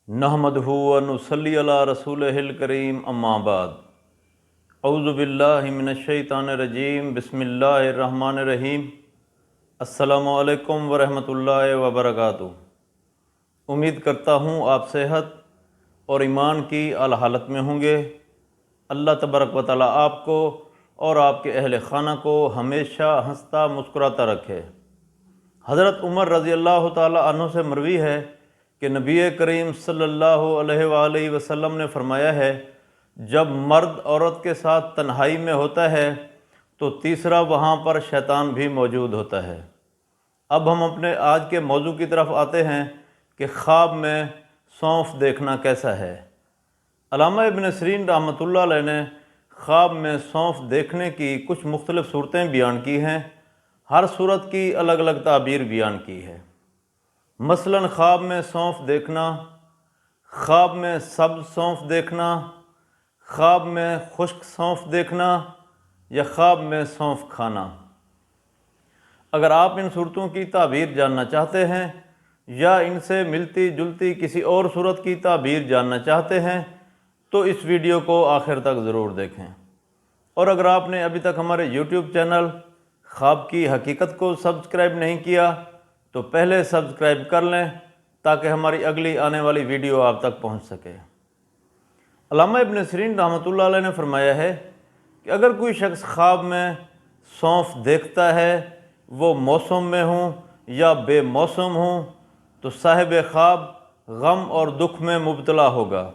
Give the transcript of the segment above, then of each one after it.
نحمدہ و نصلی علی رسولہ الکریم اما بعد اعوذ باللہ من الشیطان الرجیم بسم اللہ الرحمن الرحیم السلام علیکم ورحمۃ اللہ وبرکاتہ۔ امید کرتا ہوں آپ صحت اور ایمان کی اعلی حالت میں ہوں گے۔ اللہ تبارک و تعالیٰ آپ کو اور آپ کے اہل خانہ کو ہمیشہ ہنستا مسکراتا رکھے۔ حضرت عمر رضی اللہ تعالیٰ عنہ سے مروی ہے کہ نبی کریم صلی اللہ علیہ وآلہ وسلم نے فرمایا ہے، جب مرد عورت کے ساتھ تنہائی میں ہوتا ہے تو تیسرا وہاں پر شیطان بھی موجود ہوتا ہے۔ اب ہم اپنے آج کے موضوع کی طرف آتے ہیں کہ خواب میں سونف دیکھنا کیسا ہے۔ علامہ ابن سیرین رحمۃ اللہ علیہ نے خواب میں سونف دیکھنے کی کچھ مختلف صورتیں بیان کی ہیں۔ ہر صورت کی الگ الگ تعبیر بیان کی ہے۔ مثلاً خواب میں سونف دیکھنا، خواب میں سبز سونف دیکھنا، خواب میں خشک سونف دیکھنا یا خواب میں سونف کھانا۔ اگر آپ ان صورتوں کی تعبیر جاننا چاہتے ہیں یا ان سے ملتی جلتی کسی اور صورت کی تعبیر جاننا چاہتے ہیں تو اس ویڈیو کو آخر تک ضرور دیکھیں۔ اور اگر آپ نے ابھی تک ہمارے یوٹیوب چینل خواب کی حقیقت کو سبسکرائب نہیں کیا تو پہلے سبسکرائب کر لیں تاکہ ہماری اگلی آنے والی ویڈیو آپ تک پہنچ سکے۔ علامہ ابن سیرین رحمۃ اللہ علیہ نے فرمایا ہے کہ اگر کوئی شخص خواب میں سونف دیکھتا ہے، وہ موسم میں ہوں یا بے موسم ہوں، تو صاحب خواب غم اور دکھ میں مبتلا ہوگا۔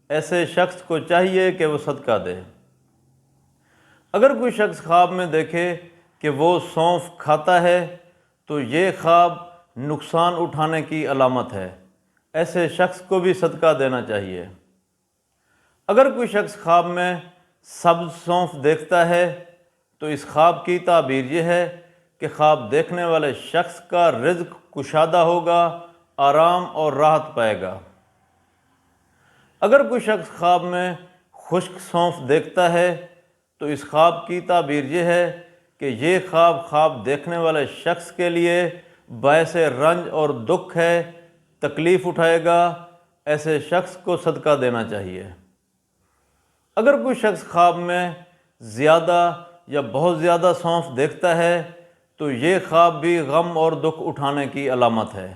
ایسے شخص کو چاہیے کہ وہ صدقہ دے۔ اگر کوئی شخص خواب میں دیکھے کہ وہ سونف کھاتا ہے تو یہ خواب نقصان اٹھانے کی علامت ہے۔ ایسے شخص کو بھی صدقہ دینا چاہیے۔ اگر کوئی شخص خواب میں سبز سونف دیکھتا ہے تو اس خواب کی تعبیر یہ ہے کہ خواب دیکھنے والے شخص کا رزق کشادہ ہوگا، آرام اور راحت پائے گا۔ اگر کوئی شخص خواب میں خشک سونف دیکھتا ہے تو اس خواب کی تعبیر یہ ہے کہ یہ خواب دیکھنے والے شخص کے لیے باعث رنج اور دکھ ہے، تکلیف اٹھائے گا۔ ایسے شخص کو صدقہ دینا چاہیے۔ اگر کوئی شخص خواب میں زیادہ یا بہت زیادہ سونف دیکھتا ہے تو یہ خواب بھی غم اور دکھ اٹھانے کی علامت ہے۔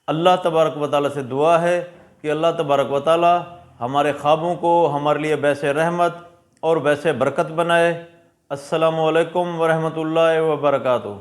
اللہ تبارک و تعالیٰ سے دعا ہے کہ اللہ تبارک و تعالیٰ ہمارے خوابوں کو ہمارے لیے باعث رحمت اور باعث برکت بنائے۔ السلام علیکم ورحمۃ اللہ وبرکاتہ۔